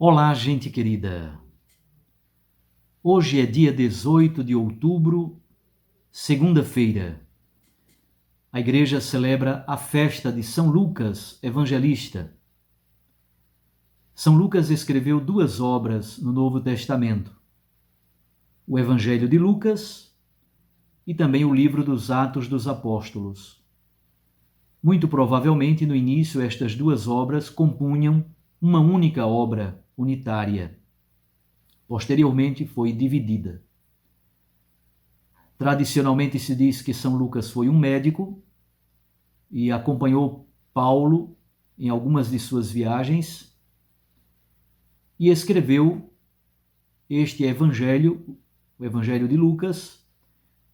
Olá, gente querida! Hoje é dia 18 de outubro, segunda-feira. A igreja celebra a festa de São Lucas, evangelista. São Lucas escreveu 2 obras no Novo Testamento: o Evangelho de Lucas e também o livro dos Atos dos Apóstolos. Muito provavelmente, no início, estas 2 obras compunham uma única obra unitária. Posteriormente foi dividida. Tradicionalmente se diz que São Lucas foi um médico e acompanhou Paulo em algumas de suas viagens e escreveu este evangelho, o Evangelho de Lucas,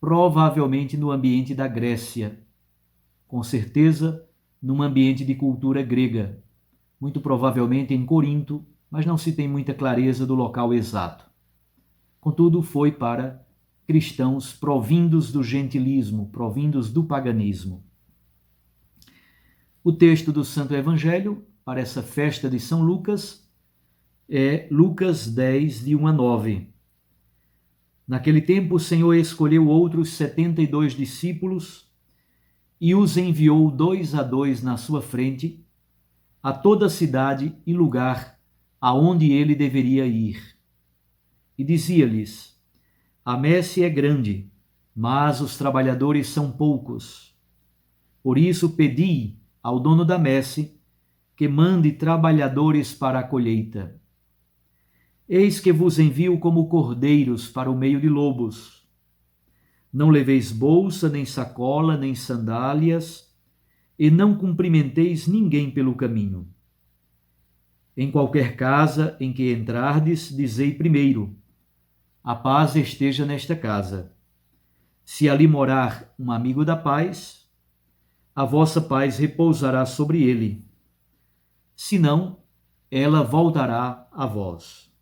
provavelmente no ambiente da Grécia, com certeza num ambiente de cultura grega, muito provavelmente em Corinto, mas não se tem muita clareza do local exato. Contudo, foi para cristãos provindos do gentilismo, provindos do paganismo. O texto do Santo Evangelho para essa festa de São Lucas é Lucas 10, de 1 a 9. Naquele tempo, o Senhor escolheu outros 72 discípulos e os enviou 2 a 2 na sua frente a toda cidade e lugar aonde ele deveria ir. E dizia-lhes: a messe é grande, mas os trabalhadores são poucos. Por isso pedi ao dono da messe que mande trabalhadores para a colheita. Eis que vos envio como cordeiros para o meio de lobos. Não leveis bolsa, nem sacola, nem sandálias, e não cumprimenteis ninguém pelo caminho. Em qualquer casa em que entrardes, dizei primeiro: a paz esteja nesta casa. Se ali morar um amigo da paz, a vossa paz repousará sobre ele. Se não, ela voltará a vós.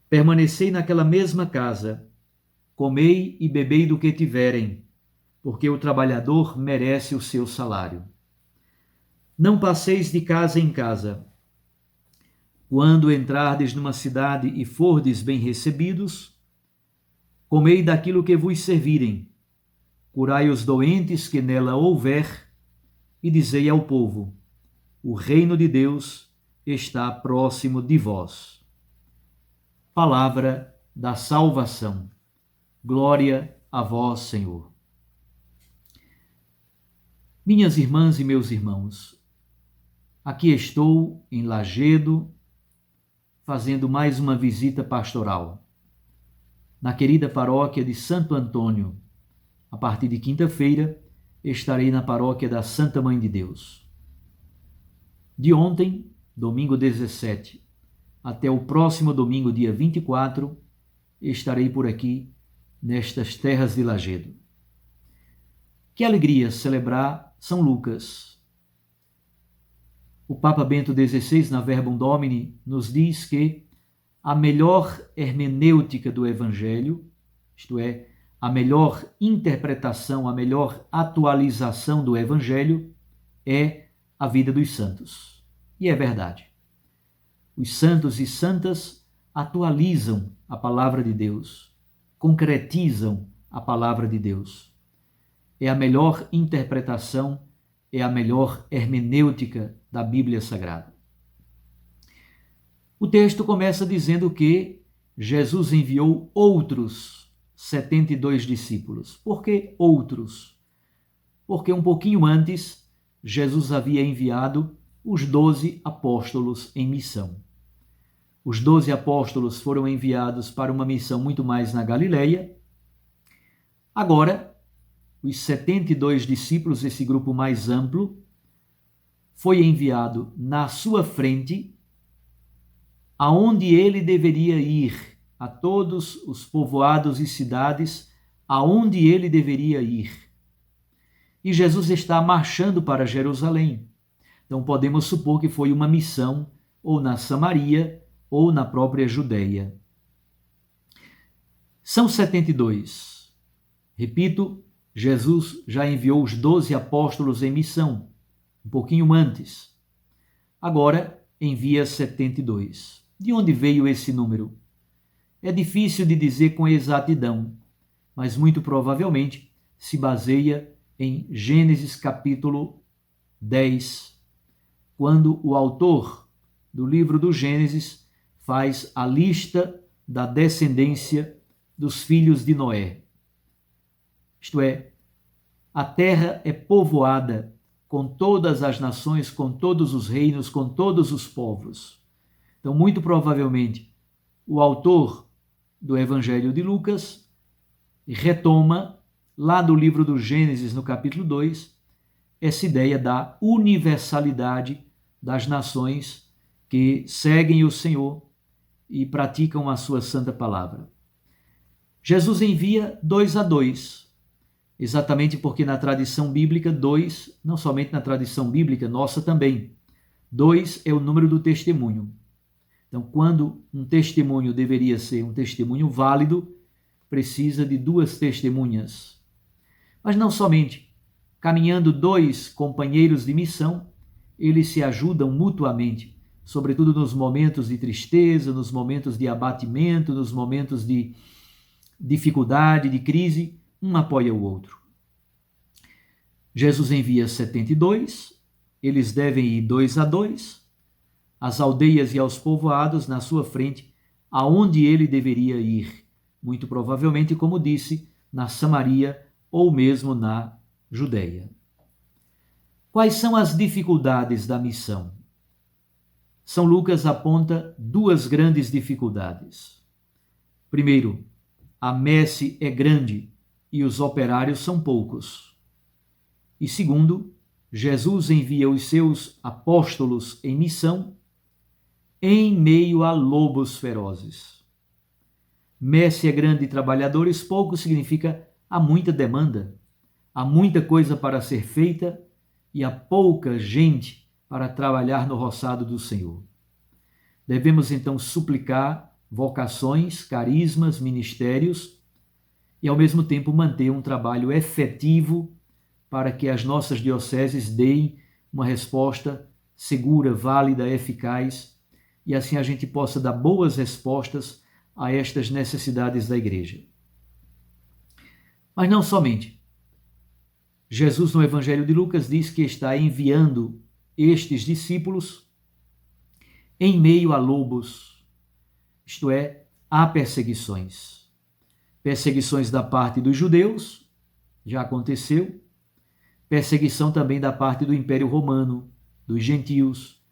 Permanecei naquela mesma casa, comei e bebei do que tiverem, porque o trabalhador merece o seu salário. Não passeis de casa em casa. Quando entrardes numa cidade e fordes bem recebidos, comei daquilo que vos servirem, curai os doentes que nela houver, e dizei ao povo: o reino de Deus está próximo de vós. Palavra da salvação. Glória a vós, Senhor. Minhas irmãs e meus irmãos, aqui estou em Lagedo, fazendo mais uma visita pastoral, na querida paróquia de Santo Antônio. A partir de quinta-feira, estarei na paróquia da Santa Mãe de Deus. De ontem, domingo 17, até o próximo domingo, dia 24, estarei por aqui, nestas terras de Lagedo. Que alegria celebrar São Lucas. O Papa Bento XVI, na Verbum Domini, nos diz que a melhor hermenêutica do Evangelho, isto é, a melhor interpretação, a melhor atualização do Evangelho é a vida dos santos. E é verdade. Os santos e santas atualizam a palavra de Deus, concretizam a palavra de Deus. É a melhor interpretação, é a melhor hermenêutica da Bíblia Sagrada. O texto começa dizendo que Jesus enviou outros 72 discípulos. Por que outros? Porque um pouquinho antes, Jesus havia enviado os 12 apóstolos em missão. Os 12 apóstolos foram enviados para uma missão muito mais na Galileia. Agora, os 72 discípulos, esse grupo mais amplo, foi enviado na sua frente, aonde ele deveria ir, a todos os povoados e cidades, aonde ele deveria ir. E Jesus está marchando para Jerusalém. Então podemos supor que foi uma missão ou na Samaria ou na própria Judeia. São 72. Repito, Jesus já enviou os 12 apóstolos em missão, um pouquinho antes. Agora envia 72. De onde veio esse número? É difícil de dizer com exatidão, mas muito provavelmente se baseia em Gênesis capítulo 10, quando o autor do livro do Gênesis faz a lista da descendência dos filhos de Noé. Isto é, a terra é povoada com todas as nações, com todos os reinos, com todos os povos. Então, muito provavelmente, o autor do Evangelho de Lucas retoma, lá do livro do Gênesis, no capítulo 2, essa ideia da universalidade das nações que seguem o Senhor e praticam a sua santa palavra. Jesus envia 2 a 2, exatamente porque na tradição bíblica 2, não somente na tradição bíblica, nossa também, 2 é o número do testemunho. Então, quando um testemunho deveria ser um testemunho válido, precisa de 2 testemunhas. Mas não somente. Caminhando 2 companheiros de missão, eles se ajudam mutuamente, sobretudo nos momentos de tristeza, nos momentos de abatimento, nos momentos de dificuldade, de crise, um apoia o outro. Jesus envia 72, eles devem ir 2 a 2, às aldeias e aos povoados na sua frente, aonde ele deveria ir, muito provavelmente, como disse, na Samaria ou mesmo na Judeia. Quais são as dificuldades da missão? São Lucas aponta 2 grandes dificuldades. Primeiro, a messe é grande e os operários são poucos. E segundo, Jesus envia os seus apóstolos em missão em meio a lobos ferozes. Messe é grande e trabalhadores poucos significa há muita demanda, há muita coisa para ser feita e há pouca gente para trabalhar no roçado do Senhor. Devemos então suplicar vocações, carismas, ministérios e ao mesmo tempo manter um trabalho efetivo para que as nossas dioceses deem uma resposta segura, válida, eficaz e assim a gente possa dar boas respostas a estas necessidades da igreja. Mas não somente. Jesus, no Evangelho de Lucas, diz que está enviando estes discípulos em meio a lobos, isto é, há perseguições. Perseguições da parte dos judeus, já aconteceu, perseguição também da parte do Império Romano, dos gentios,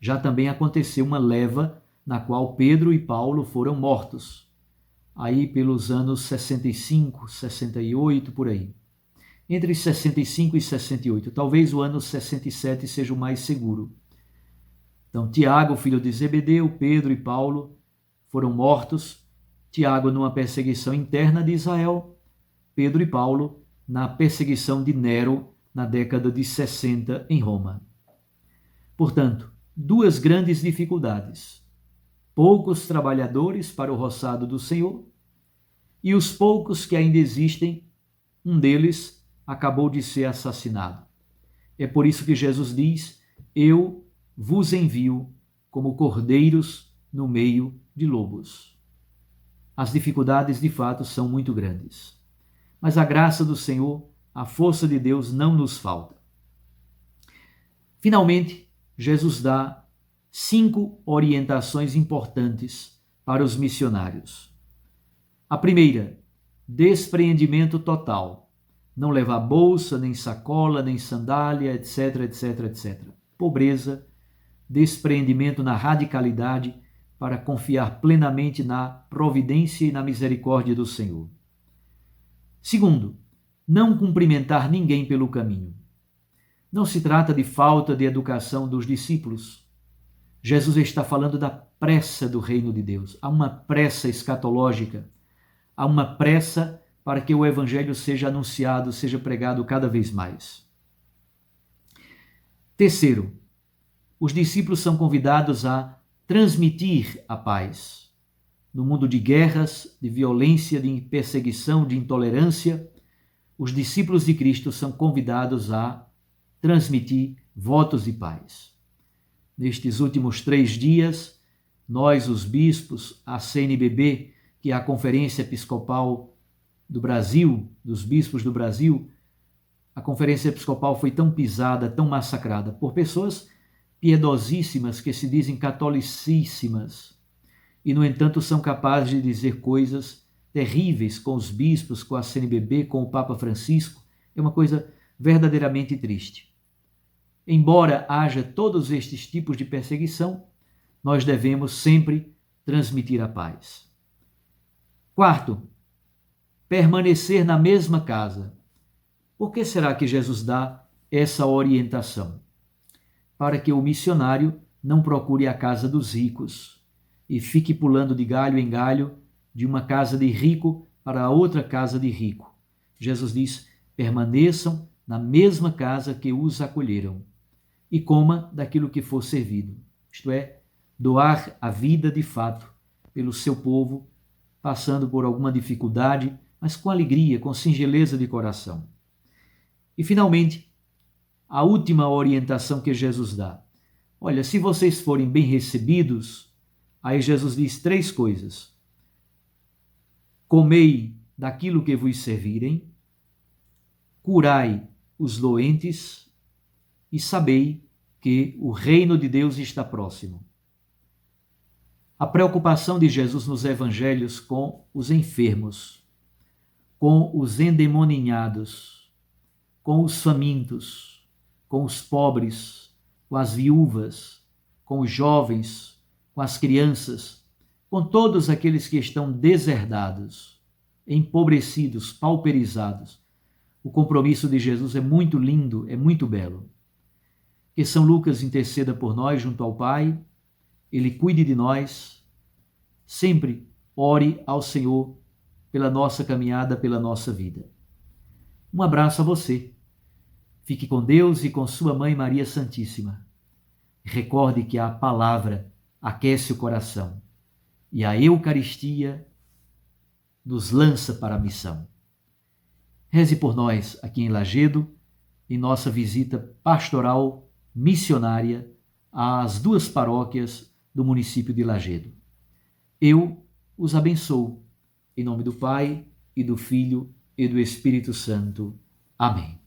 já também aconteceu uma leva na qual Pedro e Paulo foram mortos, aí pelos anos 65, 68, por aí. Entre 65 e 68, talvez o ano 67 seja o mais seguro. Então, Tiago, filho de Zebedeu, Pedro e Paulo foram mortos, Tiago numa perseguição interna de Israel, Pedro e Paulo na perseguição de Nero na década de 60 em Roma. Portanto, 2 grandes dificuldades: poucos trabalhadores para o roçado do Senhor e os poucos que ainda existem, um deles acabou de ser assassinado. É por isso que Jesus diz: eu vos envio como cordeiros no meio de lobos. As dificuldades, de fato, são muito grandes. Mas a graça do Senhor, a força de Deus não nos falta. Finalmente, Jesus dá 5 orientações importantes para os missionários. A primeira, despreendimento total. Não levar bolsa, nem sacola, nem sandália, etc, etc, etc. Pobreza, despreendimento na radicalidade para confiar plenamente na providência e na misericórdia do Senhor. Segundo, não cumprimentar ninguém pelo caminho. Não se trata de falta de educação dos discípulos. Jesus está falando da pressa do reino de Deus. Há uma pressa escatológica, há uma pressa para que o evangelho seja anunciado, seja pregado cada vez mais. Terceiro, os discípulos são convidados a transmitir a paz. No mundo de guerras, de violência, de perseguição, de intolerância, os discípulos de Cristo são convidados a transmitir votos de paz. Nestes últimos 3 dias, nós, os bispos, a CNBB, que é a Conferência Episcopal do Brasil, dos bispos do Brasil, a Conferência Episcopal foi tão pisada, tão massacrada por pessoas piedosíssimas que se dizem catolicíssimas e, no entanto, são capazes de dizer coisas terríveis com os bispos, com a CNBB, com o Papa Francisco. É uma coisa verdadeiramente triste. Embora haja todos estes tipos de perseguição, nós devemos sempre transmitir a paz. Quarto, permanecer na mesma casa. Por que será que Jesus dá essa orientação? Para que o missionário não procure a casa dos ricos e fique pulando de galho em galho de uma casa de rico para a outra casa de rico. Jesus diz: permaneçam na mesma casa que os acolheram e coma daquilo que for servido. Isto é, doar a vida de fato pelo seu povo, passando por alguma dificuldade, mas com alegria, com singeleza de coração. E, finalmente, a última orientação que Jesus dá. Olha, se vocês forem bem recebidos, aí Jesus diz 3 coisas. Comei daquilo que vos servirem, curai os doentes e sabei que o reino de Deus está próximo. A preocupação de Jesus nos evangelhos com os enfermos, com os endemoninhados, com os famintos, com os pobres, com as viúvas, com os jovens, com as crianças, com todos aqueles que estão deserdados, empobrecidos, pauperizados. O compromisso de Jesus é muito lindo, é muito belo. Que São Lucas interceda por nós junto ao Pai, ele cuide de nós. Sempre ore ao Senhor pela nossa caminhada, pela nossa vida. Um abraço a você. Fique com Deus e com sua Mãe Maria Santíssima. Recorde que a palavra aquece o coração e a Eucaristia nos lança para a missão. Reze por nós aqui em Lagedo, em nossa visita pastoral missionária às 2 paróquias do município de Lagedo. Eu os abençoo, em nome do Pai, e do Filho, e do Espírito Santo. Amém.